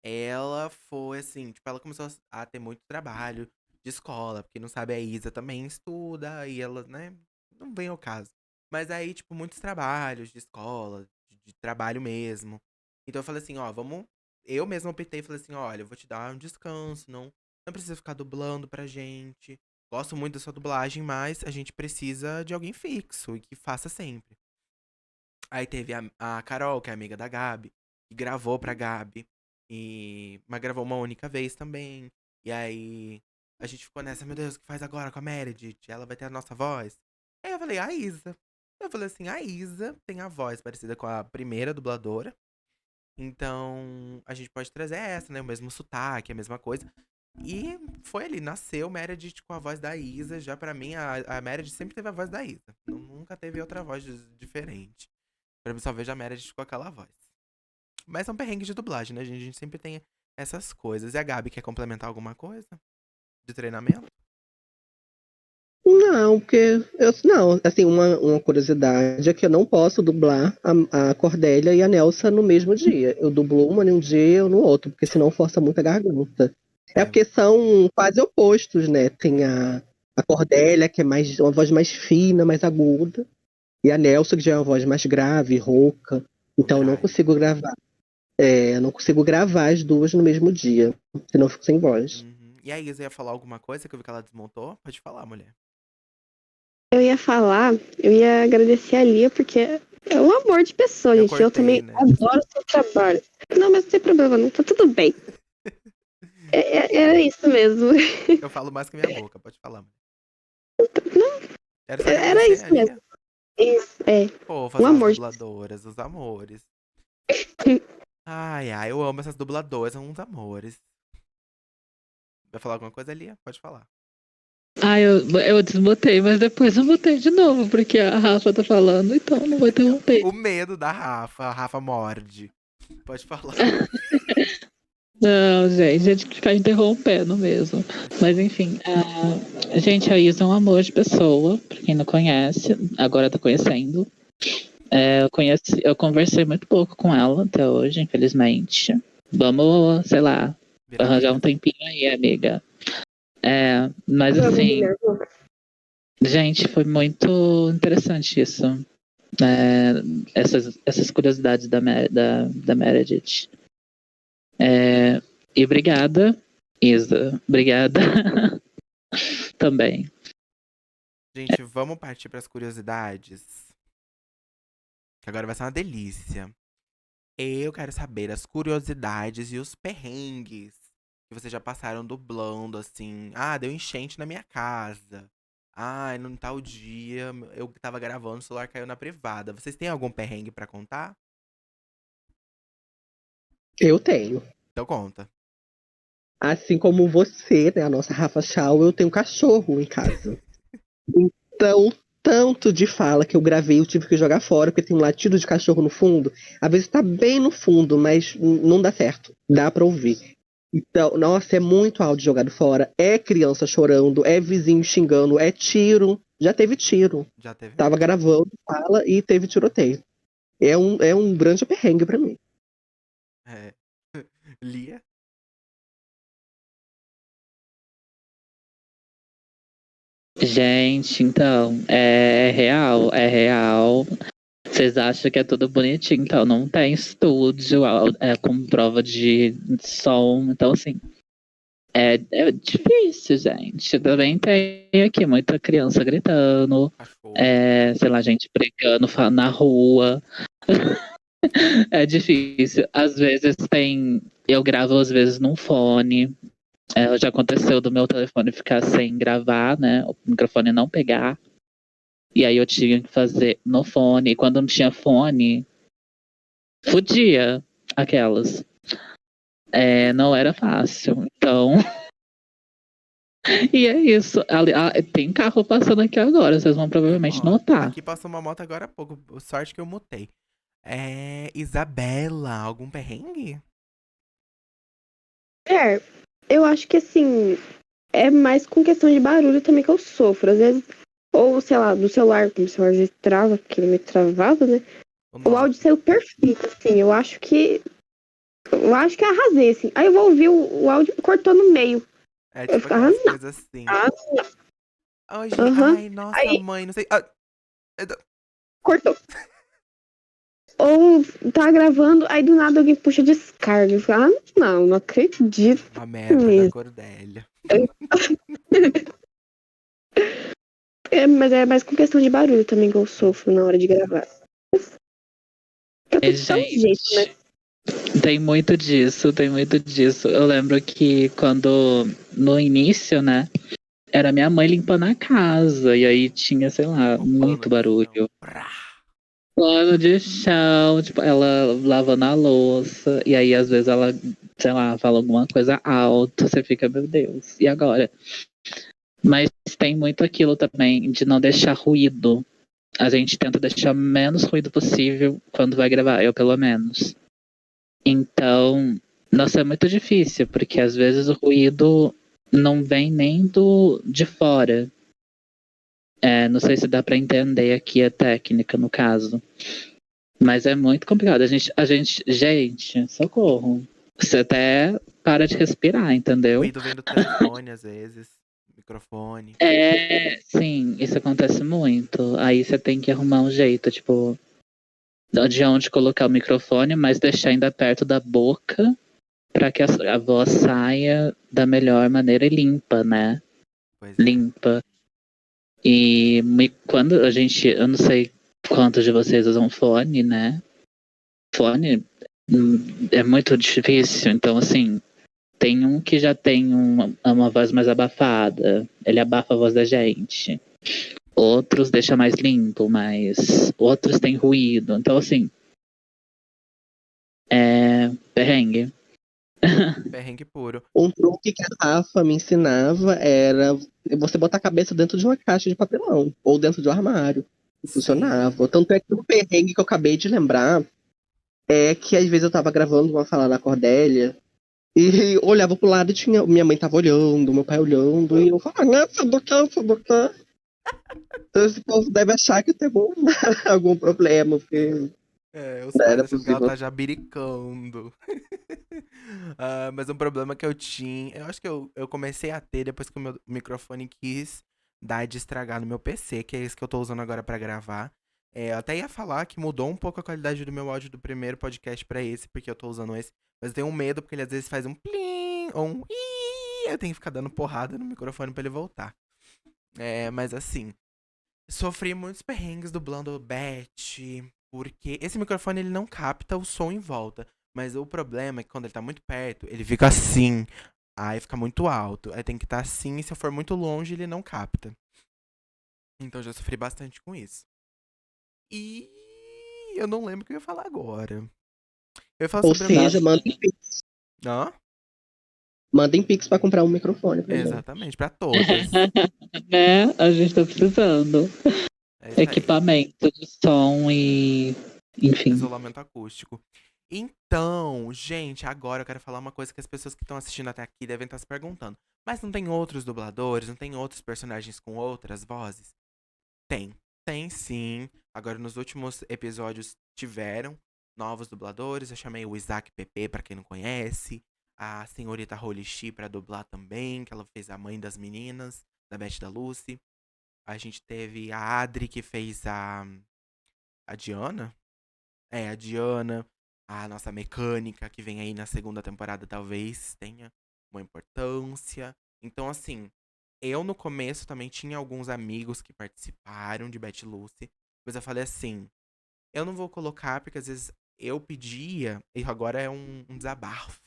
ela foi assim, tipo, ela começou a ter muito trabalho de escola, porque não sabe, a Isa também estuda e ela, né, não vem ao caso. Mas aí, tipo, muitos trabalhos de escola, de trabalho mesmo. Então eu falei assim, ó, vamos. Eu mesmo optei e falei assim, olha, eu vou te dar um descanso, não precisa ficar dublando pra gente. Gosto muito da sua dublagem, mas a gente precisa de alguém fixo e que faça sempre. Aí teve a Carol, que é amiga da Gabi, que gravou pra Gabi. Mas gravou uma única vez também. E aí a gente ficou nessa, meu Deus, o que faz agora com a Meredith? Ela vai ter a nossa voz? Aí eu falei, a Isa. Eu falei assim, a Isa tem a voz parecida com a primeira dubladora. Então, a gente pode trazer essa, né? O mesmo sotaque, a mesma coisa. E foi ali, nasceu Meredith com a voz da Isa. Já pra mim, a Meredith sempre teve a voz da Isa. Nunca teve outra voz diferente. Pra mim, só vejo a Meredith com aquela voz. Mas são perrengues de dublagem, né, gente? A gente sempre tem essas coisas. E a Gabi quer complementar alguma coisa de treinamento? Não, porque não, assim, uma curiosidade é que eu não posso dublar a Cordélia e a Nelsa no mesmo dia. Eu dublo uma em um dia e eu no outro, porque senão força muito a garganta. É É. porque são quase opostos, né? Tem Uhum. a Cordélia, que é mais uma voz mais fina, mais aguda, e a Nelsa, que já é uma voz mais grave, rouca. O Então eu não drive. consigo gravar. Eu não consigo gravar as duas no mesmo dia, senão eu fico sem voz. Uhum. E a Isa ia falar alguma coisa que eu vi que ela desmontou? Pode falar, mulher. Eu ia falar, eu ia agradecer a Lia, porque é um amor de pessoa, Eu gente. Eu cortei, também né? adoro o Desculpa. seu trabalho. Não, mas não tem problema, não. Tá tudo bem. Era isso mesmo. Eu falo mais que minha boca, pode falar, mulher. Não, Era só era agradecer isso ali. mesmo. Isso, Pô, um fazer as amor de dubladoras, os amores. Ai, ai, eu amo essas dubladoras, são uns amores. Vai falar alguma coisa ali? Pode falar. Eu desmutei, mas depois eu botei de novo, porque a Rafa tá falando, então não vou interromper. O medo da Rafa, a Rafa morde. Pode falar. Não, gente, a gente ficar interrompendo mesmo. Mas enfim, gente, a Isa é um amor de pessoa, pra quem não conhece, agora tá conhecendo. Eu conversei muito pouco com ela até hoje, infelizmente. Vamos, sei lá, Virar arranjar um amiga. tempinho aí, amiga. Mas assim, gente, foi muito interessante isso. Essas curiosidades da Meredith. E obrigada, Isa. Obrigada também. Gente, vamos partir pras curiosidades. Que agora vai ser uma delícia. Eu quero saber as curiosidades e os perrengues que vocês já passaram dublando, assim. Ah, deu enchente na minha casa. Ah, num tal dia eu tava gravando, o celular caiu na privada. Vocês têm algum perrengue pra contar? Eu tenho. Então conta. Assim como você, né, a nossa Rafa Shaw, eu tenho um cachorro em casa. Então, tanto de fala que eu gravei, eu tive que jogar fora, porque tem um latido de cachorro no fundo. Às vezes tá bem no fundo, mas não dá certo. Dá pra ouvir. Então, nossa, é muito áudio jogado fora. É criança chorando, é vizinho xingando, é tiro. Já teve tiro. Já teve Tava mesmo. gravando fala e teve tiroteio. É um grande perrengue pra mim. É. Lia? Gente, então, é real, é real. Vocês acham que é tudo bonitinho, então não tem estúdio com prova de som, então assim, é difícil, gente. Também tem aqui muita criança gritando, Cachorro. sei lá, gente brincando na rua. É difícil. Às vezes eu gravo às vezes num fone. Já aconteceu do meu telefone ficar sem gravar, né? O microfone não pegar. E aí eu tinha que fazer no fone. E quando não tinha fone, podia aquelas. Não era fácil. Então. E é isso. Tem carro passando aqui agora, vocês vão provavelmente Ó, notar. aqui passou uma moto agora há pouco. Sorte que eu mutei. Isabela, algum perrengue? Eu acho que assim, é mais com questão de barulho também que eu sofro. Às vezes, ou sei lá, do celular, como o celular às vezes trava, porque ele me travava, né? O O nosso. áudio saiu perfeito, assim. Eu acho que arrasei, assim. Aí eu vou ouvir o áudio cortou no meio. É Eu tipo ficava, aquelas não. coisas assim. Ah, Hoje, aham. ai, nossa, Aí mãe, não sei. cortou. Ou tá gravando, aí do nada alguém puxa descarga. Eu falo, não acredito Uma merda da nisso. Cordélia. Mas é mais com questão de barulho também que eu sofro na hora de gravar. Tá tudo tão jeito, né? Gente, tem muito disso, tem muito disso. Eu lembro que quando, no início, né, era minha mãe limpando a casa, e aí tinha, sei lá, O muito pano de chão. barulho. Prá. Plano de chão, tipo, ela lavando a louça, e aí às vezes ela, sei lá, fala alguma coisa alta, você fica, meu Deus, e agora? Mas tem muito aquilo também de não deixar ruído. A gente tenta deixar o menos ruído possível quando vai gravar, eu pelo menos. Então, nossa, é muito difícil, porque às vezes o ruído não vem nem de fora. Não sei se dá pra entender aqui a técnica, no caso. Mas é muito complicado. Gente, socorro. Você até para de respirar, O entendeu? ruído vem do telefone, às vezes. Microfone. Sim, isso acontece muito. Aí você tem que arrumar um jeito, tipo, de onde colocar o microfone, mas deixar ainda perto da boca para que a voz saia da melhor maneira e limpa, né? Pois é. Limpa. E quando eu não sei quantos de vocês usam fone, né? Fone é muito difícil, então assim, tem um que já tem uma voz mais abafada, ele abafa a voz da gente. Outros deixa mais limpo, mas outros têm ruído. Então assim, perrengue. Perrengue puro. Um truque que a Rafa me ensinava era você botar a cabeça dentro de uma caixa de papelão. Ou dentro de um armário. E funcionava. Sim. Tanto é que o perrengue que eu acabei de lembrar é que às vezes eu tava gravando uma fala na Cordélia e olhava pro lado e tinha. Minha mãe tava olhando, meu pai olhando, e eu falava, nossa, do que. Então esse povo deve achar que tem algum, algum problema, porque Os não pais era achando que ela possível. tá já biricando. Mas um problema que eu tinha. Eu acho que eu comecei a ter depois que o meu microfone quis dar de estragar no meu PC, que é esse que eu tô usando agora pra gravar. Eu até ia falar que mudou um pouco a qualidade do meu áudio do primeiro podcast pra esse, porque eu tô usando esse. Mas eu tenho um medo, porque ele às vezes faz um plim ou um ii. Eu tenho que ficar dando porrada no microfone pra ele voltar. Mas assim. Sofri muitos perrengues dublando Beth, porque esse microfone ele não capta o som em volta. Mas o problema é que quando ele tá muito perto, ele fica assim. Aí fica muito alto. Aí tem que estar assim, e se eu for muito longe, ele não capta. Então já sofri bastante com isso. E eu não lembro o que eu ia falar agora. Eu ia falar Ou sobre o meu. seja, Hã? mandem Pix pra comprar um microfone pra gente. Exatamente, pra todas. Né? A gente tá precisando. É isso aí. Equipamento de som e. Enfim. Isolamento acústico. Então, gente, agora eu quero falar uma coisa que as pessoas que estão assistindo até aqui devem estar se perguntando. Mas não tem outros dubladores? Não tem outros personagens com outras vozes? Tem. Tem sim. Agora, nos últimos episódios tiveram novos dubladores. Eu chamei o Isaac PP, pra quem não conhece. A senhorita Holy Shi pra dublar também, que ela fez a mãe das meninas, da Beth da Lucy. A gente teve a Adri, que fez a Diana. A Diana, a nossa mecânica, que vem aí na segunda temporada, talvez tenha uma importância. Então, assim, eu no começo também tinha alguns amigos que participaram de Betty Lucy, mas eu falei assim, eu não vou colocar, porque às vezes eu pedia, e agora é um desabafo.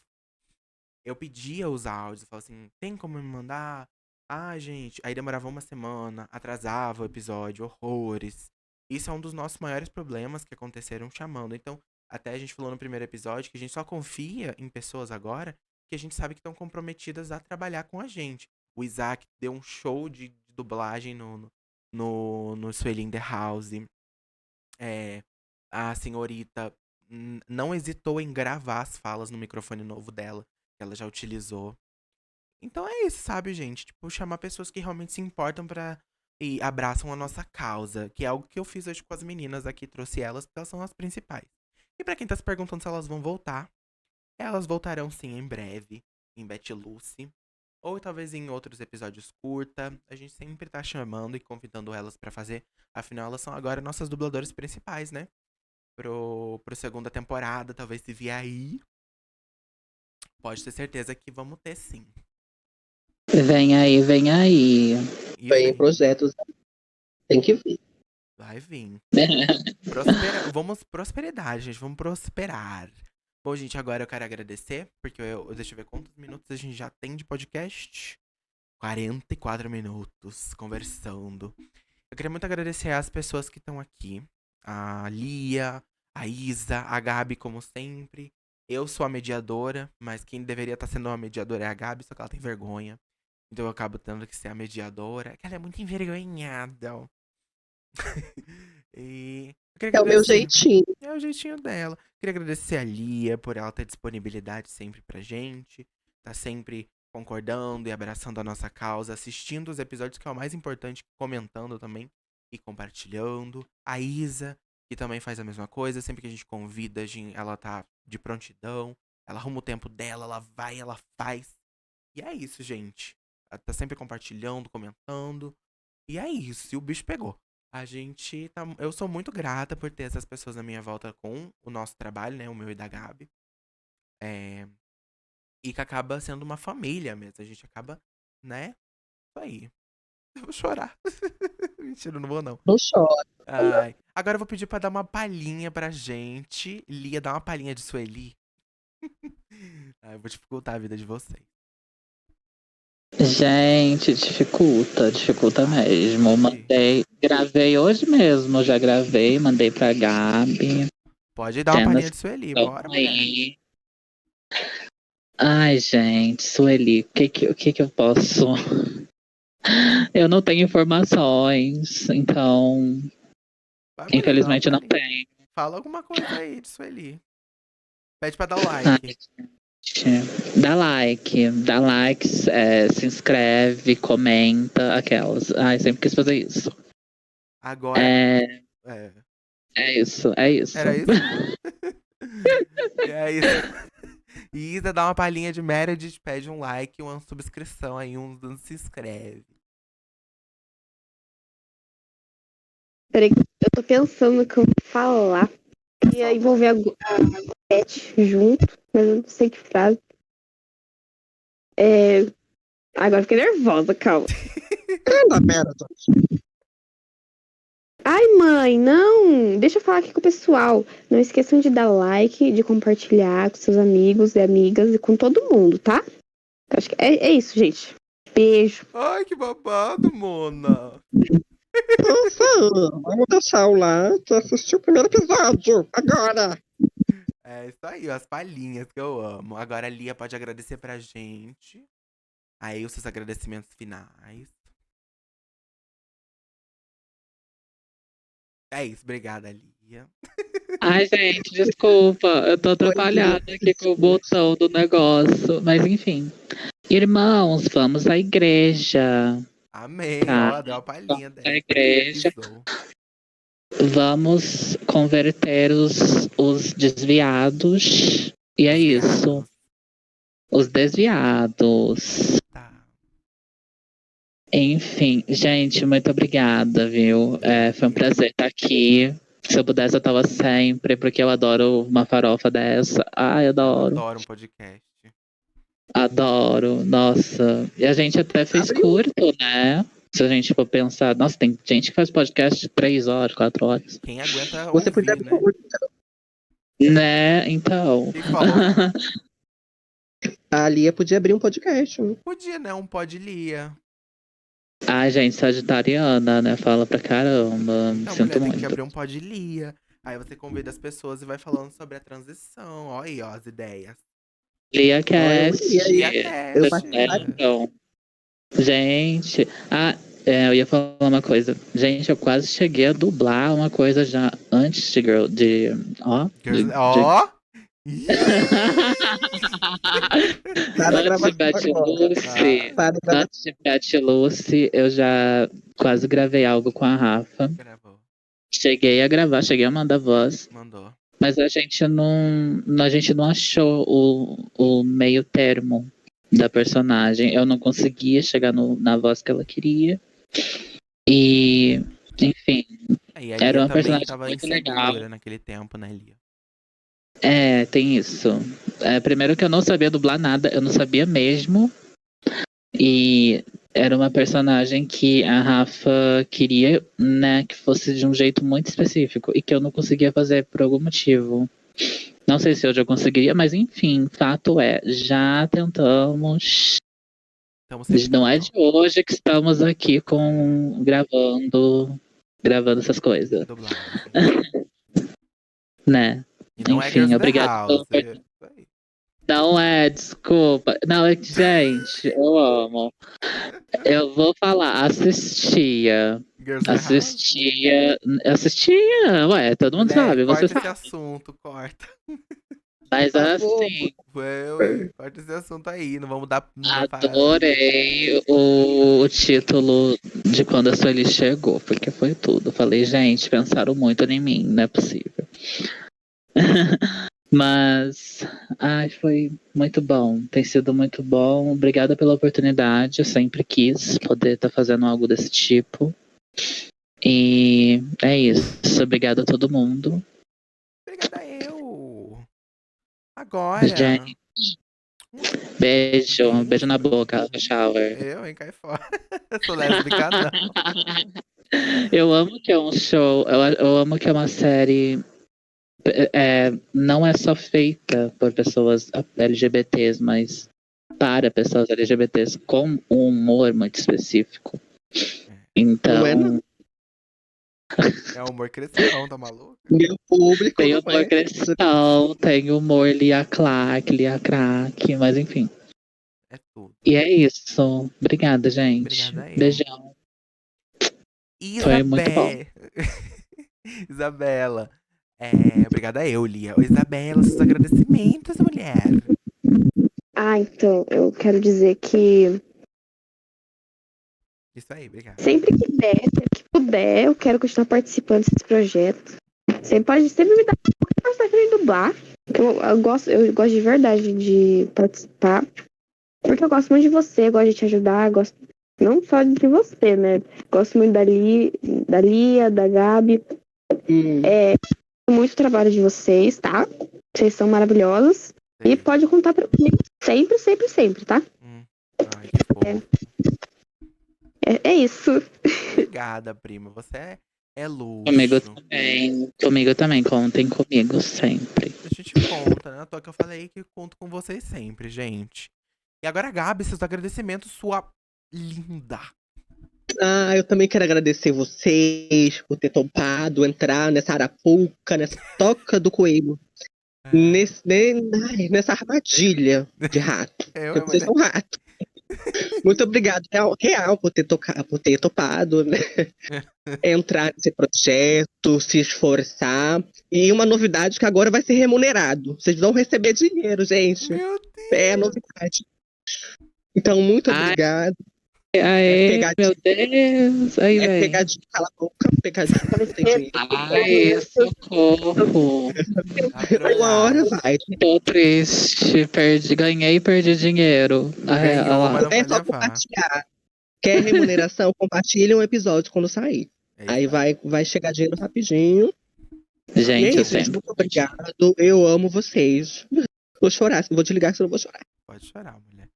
Eu pedia os áudios, eu falava assim, tem como me mandar? Ah, gente, aí demorava uma semana, atrasava o episódio, horrores. Isso é um dos nossos maiores problemas que aconteceram chamando. Então, até a gente falou no primeiro episódio que a gente só confia em pessoas agora que a gente sabe que estão comprometidas a trabalhar com a gente. O Isaac deu um show de dublagem no Sueli in the House. É, a senhorita não hesitou em gravar as falas no microfone novo dela, que ela já utilizou. Então é isso, sabe, gente? Tipo, chamar pessoas que realmente se importam pra. E abraçam a nossa causa, que é algo que eu fiz hoje com as meninas aqui, trouxe elas, porque elas são as principais. E pra quem tá se perguntando se elas vão voltar, elas voltarão sim em breve, em Betty Lucy. Ou talvez em outros episódios curta. A gente sempre tá chamando e convidando elas pra fazer. Afinal, elas são agora nossas dubladoras principais, né? Pro segunda temporada, talvez se vier aí. Pode ter certeza que vamos ter sim. Vem aí, vem aí. E Tem vem. projetos, tem que vir. Vai vir. Vamos prosperidade, gente. Vamos prosperar. Bom, gente, agora eu quero agradecer, porque deixa eu ver quantos minutos a gente já tem de podcast. 44 minutos conversando. Eu queria muito agradecer às pessoas que estão aqui. A Lia, a Isa, a Gabi, como sempre. Eu sou a mediadora, mas quem deveria estar sendo a mediadora é a Gabi, só que ela tem vergonha. Então eu acabo tendo que ser a mediadora. Que ela é muito envergonhada. E eu queria É o meu agradecer. jeitinho. É o jeitinho dela. Queria agradecer a Lia por ela ter disponibilidade sempre pra gente. Tá sempre concordando e abraçando a nossa causa, assistindo os episódios, que é o mais importante, comentando também e compartilhando. A Isa, que também faz a mesma coisa. Sempre que a gente convida, ela tá de prontidão. Ela arruma o tempo dela, ela vai, ela faz. E é isso, gente. Ela tá sempre compartilhando, comentando. E é isso, e o bicho pegou. A gente tá. Eu sou muito grata por ter essas pessoas na minha volta com o nosso trabalho, né? O meu e da Gabi. É, e que acaba sendo uma família mesmo. A gente acaba, né? Isso aí. Eu vou chorar. Mentira, não vou não. Não chora. Ai. Agora eu vou pedir pra dar uma palhinha pra gente. Lia, dá uma palhinha de Sueli. Eu vou dificultar a vida de vocês. Gente, dificulta mesmo. Gravei hoje mesmo, já gravei, mandei pra Gabi. Pode dar uma Cenas palhinha de Sueli, estão bora, mulher. aí. Ai, gente, Sueli, o que eu posso? Eu não tenho informações, então, Vai, mulher, dá uma infelizmente não palhinha. tenho. Fala alguma coisa aí de Sueli. Pede pra dar o Ai, like. gente, dá like, se inscreve, comenta, aquelas. Ai, sempre quis fazer isso. Agora. É, É, é isso, é isso. era isso? E é isso. E Isa dá uma palhinha de Meredith, pede um like, uma subscrição aí, um se inscreve. Peraí, eu tô pensando que eu vou falar. Ia envolver a Beth junto, mas eu não sei que frase. Agora eu fiquei nervosa, calma. Anda, merda. Ai, mãe, não! Deixa eu falar aqui com o pessoal. Não esqueçam de dar like, de compartilhar com seus amigos e amigas e com todo mundo, tá? Acho que é isso, gente. Beijo. Ai, que babado, Mona. Nossa, vamos deixar o like e assistir o primeiro episódio. Agora. É isso aí, ó, as palhinhas que eu amo. Agora a Lia pode agradecer pra gente. Aí os seus agradecimentos finais. É isso, obrigada, Lia. Ai, gente, desculpa, eu tô atrapalhada aqui com o botão do negócio, mas enfim. Irmãos, vamos à igreja. Amém, Tá. ó, deu a palhinha Vamos à dela. igreja. Pisou. Vamos converter os desviados. E é isso. Desviados. Os desviados. Tá. Enfim, gente, muito obrigada, viu? Foi um prazer estar aqui. Se eu pudesse, eu tava sempre, porque eu adoro uma farofa dessa. Ai, Eu adoro. adoro um podcast. Adoro. Nossa. E a gente até fez curto, né? Se a gente for pensar. Nossa, tem gente que faz podcast de 3 horas, 4 horas. Quem aguenta Você podia ouvir, né? Né? Então. O que falou? A Lia podia abrir um podcast. Podia, né? Um pod Lia. Ai, gente, sagitariana, né? Fala pra caramba. Então, Sinto mulher, tem que muito. abrir um pod Lia. Aí você convida as pessoas e vai falando sobre a transição. Ó aí, ó, as ideias. LiaCast. Eu LiaCast. Então, gente. Eu ia falar uma coisa. Gente, eu quase cheguei a dublar uma coisa já antes de Girl. Ó! Antes de Beth Lucy. Antes de Beth Lucy, eu já quase gravei algo com a Rafa. Gravou. Cheguei a gravar, cheguei a mandar voz. Mandou. Mas a gente não achou o meio termo da personagem. Eu não conseguia chegar na voz que ela queria. E, enfim, E a era Lia uma também personagem tava muito insegura legal. naquele tempo, né, Lia? Tem isso. Primeiro que eu não sabia dublar nada, eu não sabia mesmo. E era uma personagem que a Rafa queria, né, que fosse de um jeito muito específico e que eu não conseguia fazer por algum motivo. Não sei se hoje eu conseguiria, mas enfim, fato é, já tentamos. Não é de hoje que estamos aqui gravando essas coisas. Dublagem. Né? E não é Enfim, Girls in the obrigado pela House. oportunidade. Não é, desculpa. Não, gente, eu amo. Eu vou falar, assistia. Girls in the House. Assistia, ué, todo mundo Mulher, sabe, você corta esse sabe. assunto, corta. Mas assim, Ué, corta esse assunto aí, não vamos dar. adorei o título de quando a Sueli chegou, porque foi tudo. Falei, gente, pensaram muito em mim, não é possível. Mas, foi muito bom. Tem sido muito bom. Obrigada pela oportunidade. Eu sempre quis poder estar fazendo algo desse tipo. E é isso. Obrigada a todo mundo. Obrigada eu. Agora. Gente, beijo. Beijo na boca, shower. Eu, hein? Cai fora. Sou lésbica, não. Eu amo que é um show. Eu amo que é uma série. Não é só feita por pessoas LGBTs, mas para pessoas LGBTs com um humor muito específico. Então. Não é, não. É humor cristão, tá maluco? Meu público Tem não humor é. cristão, tem humor Lia Crack, mas enfim. É tudo. E é isso. Obrigada, gente. Obrigada eu. Beijão. Foi muito bom. Isabé. Isabela. Obrigada eu, Lia. Ô, Isabela, seus agradecimentos, mulher. Ah, então, eu quero dizer que Isso aí, obrigada. sempre que der, sempre que puder, eu quero continuar participando desse projeto. Você pode sempre me dar qualquer personagem pra dublar. Eu gosto de verdade de participar. Porque eu gosto muito de você, gosto de te ajudar, gosto não só de você, né? Gosto muito da Lia, da Gabi. Hum. Muito trabalho de vocês, tá? Vocês são maravilhosos. E Sei. pode contar comigo sempre, sempre, sempre, tá? Ai, que fofo. É isso. Obrigada, prima. Você é Comigo luxo. também. Comigo também. Contem comigo sempre. A gente conta, né? À toa que eu falei que conto com vocês sempre, gente. E agora, Gabi, seus agradecimentos, sua linda. Ah, eu também quero agradecer vocês por ter topado entrar nessa arapuca, nessa toca do coelho, nessa armadilha de rato. Eu, Porque vocês são rato. Muito obrigado, real por ter topado, né? Entrar nesse projeto, se esforçar. E uma novidade que agora vai ser remunerado. Vocês vão receber dinheiro, gente. Meu Deus. É a novidade. Então, muito Ai, obrigado. Aê, pegadinha. meu Deus. Aí, É velho. pegadinha, cala a boca, pegadinha, não tem dinheiro. Ai, socorro. Uma hora vai. Tô triste. Ganhei e perdi dinheiro. Ganhou, Olha lá. mas não É vai só levar. compartilhar. Quer remuneração? Compartilha um episódio quando sair. É Aí isso aí. vai chegar dinheiro rapidinho. E é Gente, eu isso, gente. sempre. Muito obrigado. Eu amo vocês. Vou chorar, vou desligar senão eu vou chorar. Pode chorar, mulher.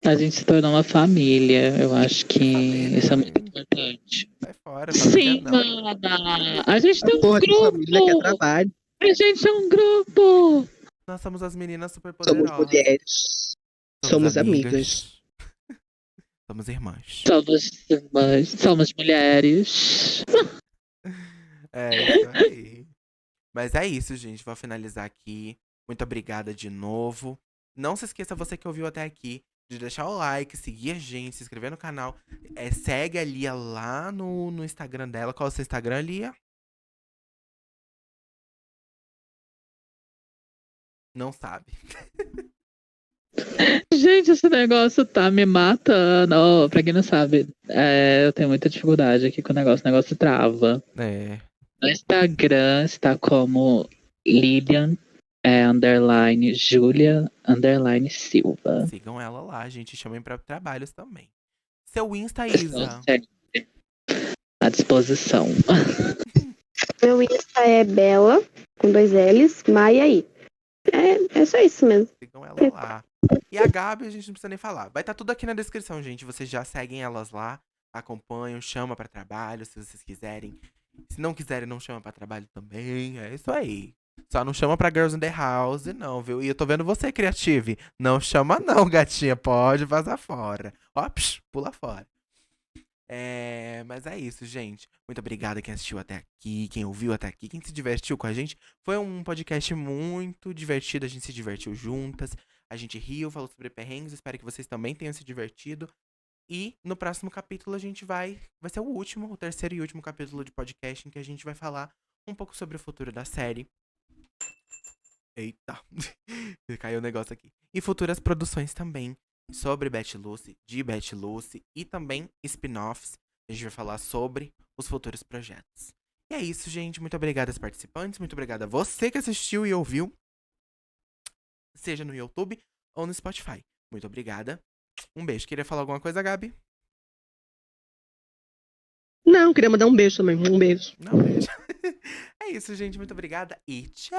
A gente se tornou uma família. Eu acho que Família, isso é muito hein? importante. Sai fora, família Sim, não. mana. A gente tem um Porra de família que é grupo. trabalho. A gente é um grupo. Nós somos as meninas super Somos poderosas. mulheres. Somos amigas. Somos irmãs. Somos irmãs, somos mulheres. É isso aí. Mas é isso, gente. Vou finalizar aqui. Muito obrigada de novo. Não se esqueça, você que ouviu até aqui, de deixar o like, seguir a gente, se inscrever no canal. Segue a Lia lá no Instagram dela. Qual é o seu Instagram, Lia? Não sabe. Gente, esse negócio tá me matando. Oh, pra quem não sabe, eu tenho muita dificuldade aqui com o negócio trava. É. No Instagram está como Lilian, underline, Julia, underline, Silva. Sigam ela lá, gente. Chamem pra trabalhos também. Seu Insta, Isa. Sempre à disposição. Meu Insta é Bela, com 2 L's, Maia aí. É só isso mesmo. Sigam ela lá. E a Gabi, a gente não precisa nem falar. Vai estar tudo aqui na descrição, gente. Vocês já seguem elas lá, acompanham, chama pra trabalho, se vocês quiserem. Se não quiserem, não chama pra trabalho também. É isso aí. Só não chama pra Girls in the House, não, viu? E eu tô vendo você, Creative. Não chama não, gatinha. Pode vazar fora. Ó, pula fora. Mas é isso, gente. Muito obrigada quem assistiu até aqui, quem ouviu até aqui, quem se divertiu com a gente. Foi um podcast muito divertido, a gente se divertiu juntas. A gente riu, falou sobre perrengues. Espero que vocês também tenham se divertido. E no próximo capítulo a gente vai ser o terceiro e último capítulo de podcast em que a gente vai falar um pouco sobre o futuro da série. Eita, caiu o negócio aqui. E futuras produções também sobre Betty Lucy, de Betty Lucy e também spin-offs. A gente vai falar sobre os futuros projetos. E é isso, gente. Muito obrigada aos participantes. Muito obrigada a você que assistiu e ouviu. Seja no YouTube ou no Spotify. Muito obrigada. Um beijo. Queria falar alguma coisa, Gabi? Não, queria mandar um beijo também. Um beijo. Não, beijo. É isso, gente. Muito obrigada e tchau!